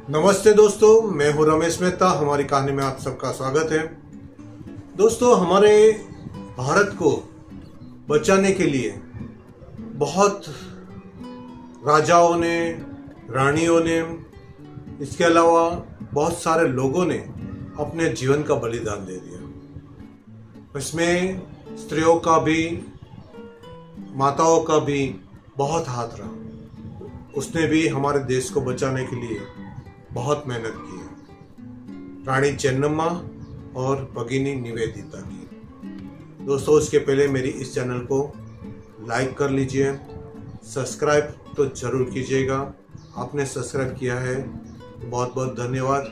नमस्ते दोस्तों, मैं हूं रमेश मेहता। हमारी कहानी में आप सबका स्वागत है। दोस्तों, हमारे भारत को बचाने के लिए बहुत राजाओं ने, रानियों ने, इसके अलावा बहुत सारे लोगों ने अपने जीवन का बलिदान दे दिया। इसमें स्त्रियों का भी, माताओं का भी बहुत हाथ रहा। उसने भी हमारे देश को बचाने के लिए बहुत मेहनत की है। रानी चेन्नम्मा और भगिनी निवेदिता की। दोस्तों, उसके पहले मेरी इस चैनल को लाइक कर लीजिए, सब्सक्राइब तो जरूर कीजिएगा। आपने सब्सक्राइब किया है, बहुत बहुत धन्यवाद।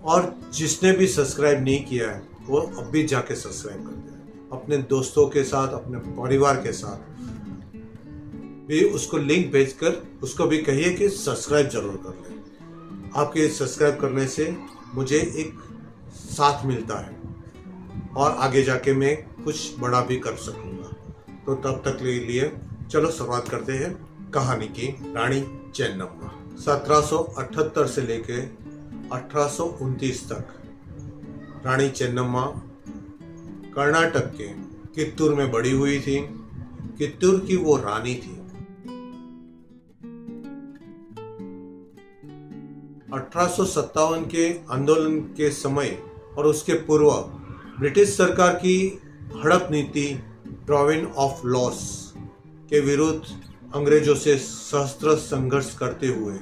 और जिसने भी सब्सक्राइब नहीं किया है वो अब भी जाके सब्सक्राइब कर दे। अपने दोस्तों के साथ, अपने परिवार के साथ भी उसको लिंक भेजकर उसको भी कहिए कि सब्सक्राइब जरूर कर ले। आपके सब्सक्राइब करने से मुझे एक साथ मिलता है और आगे जाके मैं कुछ बड़ा भी कर सकूंगा। तो तब तक के लिए चलो शुरुआत करते हैं कहानी की। रानी चेन्नम्मा 1778 से लेके 1829 तक रानी चेन्नम्मा कर्नाटक के कित्तूर में बड़ी हुई थी। कित्तूर की वो रानी थी। 1857 के आंदोलन के समय और उसके पूर्व ब्रिटिश सरकार की हड़प नीति, ड्राविन ऑफ लॉस के विरुद्ध अंग्रेजों से सशस्त्र संघर्ष करते हुए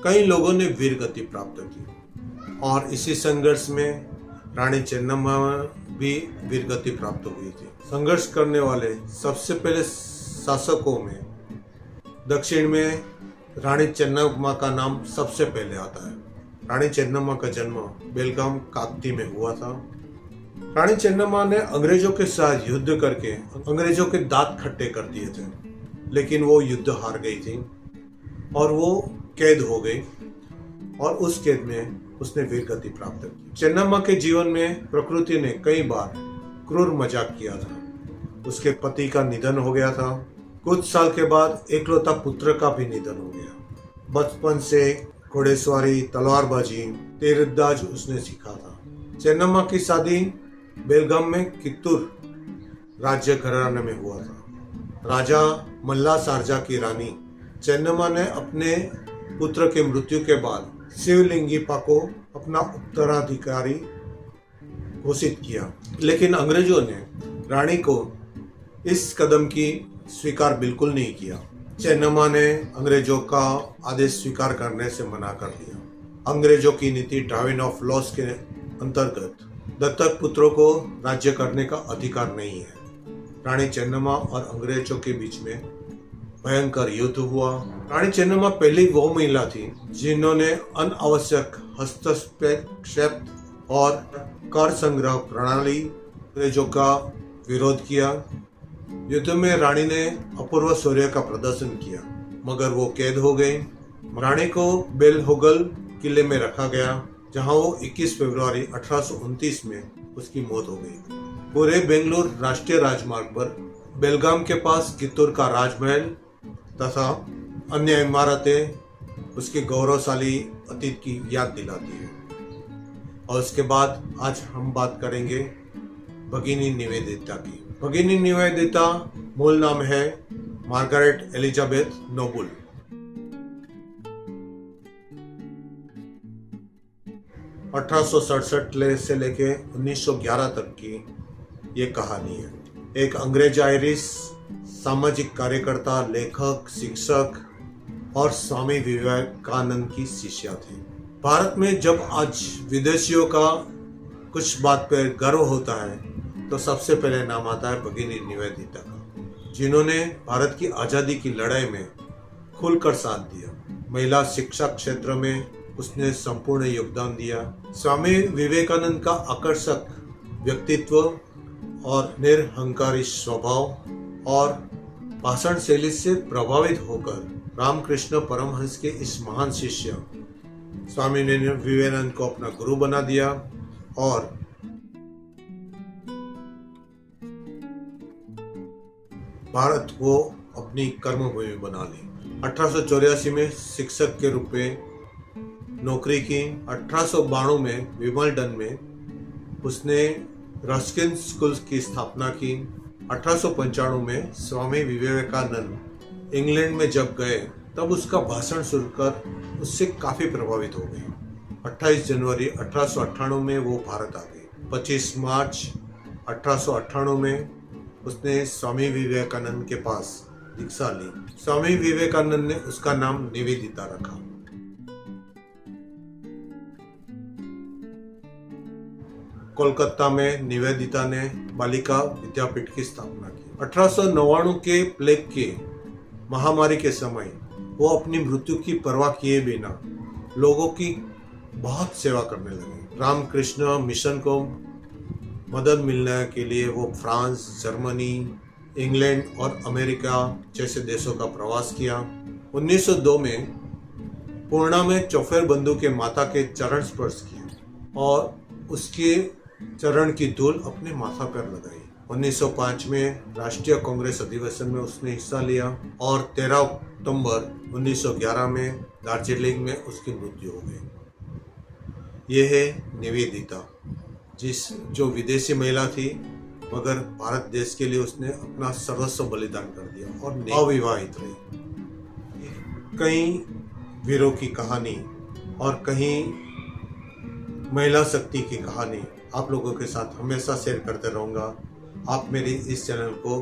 कई लोगों ने वीर गति प्राप्त की और इसी संघर्ष में रानी चेन्नम्मा भी वीर गति प्राप्त हुई थी। संघर्ष करने वाले सबसे पहले शासकों में दक्षिण में रानी चेन्नम्मा का नाम सबसे पहले आता है। रानी चेन्नम्मा का जन्म बेलगाम काकती में हुआ था। रानी चेन्नम्मा ने अंग्रेजों के साथ युद्ध करके अंग्रेजों के दांत खट्टे कर दिए थे, लेकिन वो युद्ध हार गई थी और वो कैद हो गई और उस कैद में उसने वीर गति प्राप्त की। चेन्नम्मा के जीवन में प्रकृति ने कई बार क्रूर मजाक किया था। उसके पति का निधन हो गया था। कुछ साल के बाद एकलौता पुत्र का भी निधन हो गया। बचपन से घोड़ेसवारी, तलवारबाजी, तीरंदाज उसने सीखा था। चेन्नम्मा की शादी बेलगाम में कित्तूर राज्य घराने में हुआ था। राजा मल्ला सारजा की रानी चेन्नम्मा ने अपने पुत्र के मृत्यु के बाद शिवलिंगिप्पा को अपना उत्तराधिकारी घोषित किया, लेकिन अंग्रेजों ने रानी को इस कदम की स्वीकार बिल्कुल नहीं किया। चेन्नम्मा ने अंग्रेजों का आदेश स्वीकार करने से मना कर दिया। अंग्रेजों की नीति ड्राविन ऑफ लॉस के अंतर्गत दत्तक पुत्रों को राज्य करने का अधिकार नहीं है। रानी चेन्नम्मा और अंग्रेजों के बीच में भयंकर युद्ध हुआ। रानी चेन्नम्मा पहली वो महिला थी जिन्होंने अनावश्यक हस्तक्षेप और कर संग्रह प्रणाली अंग्रेजों का विरोध किया। युद्ध में रानी ने अपूर्व शौर्य का प्रदर्शन किया, मगर वो कैद हो गई। रानी को बेलहोगल किले में रखा गया, जहां वो 21 फरवरी 1829 में उसकी मौत हो गई। पूरे बेंगलुरु राष्ट्रीय राजमार्ग पर बेलगाम के पास कित्तूर का राजमहल तथा अन्य इमारतें उसके गौरवशाली अतीत की याद दिलाती है। और उसके बाद आज हम बात करेंगे भगिनी निवेदिता की। भगिनी निवेदिता मूल नाम है मार्गरेट एलिजाबेथ नोबुल। 1867 से लेके 1911 तक की ये कहानी है। एक अंग्रेज आयरिश सामाजिक कार्यकर्ता, लेखक, शिक्षक और स्वामी विवेकानंद की शिष्या थी। भारत में जब आज विदेशियों का कुछ बात पर गर्व होता है तो सबसे पहले नाम आता है भगिनी निवेदिता का, जिन्होंने भारत की आज़ादी की लड़ाई में खुलकर साथ दिया। महिला शिक्षा क्षेत्र में उसने संपूर्ण योगदान दिया। स्वामी विवेकानंद का आकर्षक व्यक्तित्व और निरहंकारी स्वभाव और भाषण शैली से प्रभावित होकर रामकृष्ण परमहंस के इस महान शिष्य स्वामी ने विवेकानंद को अपना गुरु बना दिया और भारत को अपनी कर्मभूमि बना ली। 1884 में शिक्षक के रूप में नौकरी की। 1892 में विंबलडन में उसने रस्किन स्कूल की स्थापना की। 1895 में स्वामी विवेकानंद इंग्लैंड में जब गए तब उसका भाषण सुनकर उससे काफी प्रभावित हो गए। 28 जनवरी 1898 में वो भारत आ गए। 25 मार्च 1898 में उसने स्वामी विवेकानंद के पास दीक्षा ली। स्वामी विवेकानंद ने उसका नाम निवेदिता रखा। कोलकाता में निवेदिता ने बालिका विद्यापीठ की स्थापना की। 1899 के प्लेग के महामारी के समय वो अपनी मृत्यु की परवाह किए बिना लोगों की बहुत सेवा करने लगे। रामकृष्ण मिशन को मदद मिलने के लिए वो फ्रांस, जर्मनी, इंग्लैंड और अमेरिका जैसे देशों का प्रवास किया। 1902 में पूर्णा में चौफेर बंधु के माता के चरण स्पर्श किए और उसके चरण की धूल अपने माथा पर लगाई। 1905 में राष्ट्रीय कांग्रेस अधिवेशन में उसने हिस्सा लिया और 13 अक्टूबर 1911 में दार्जिलिंग में उसकी मृत्यु हो गई। ये है निवेदिता, जो विदेशी महिला थी मगर भारत देश के लिए उसने अपना सर्वस्व बलिदान कर दिया और अविवाहित रही। कई वीरों की कहानी और कहीं महिला शक्ति की कहानी आप लोगों के साथ हमेशा शेयर करते रहूँगा। आप मेरे इस चैनल को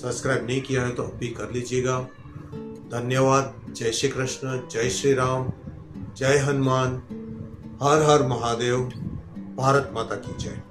सब्सक्राइब नहीं किया है तो अभी कर लीजिएगा। धन्यवाद। जय श्री कृष्ण, जय श्री राम, जय हनुमान, हर हर महादेव, भारत माता की जय।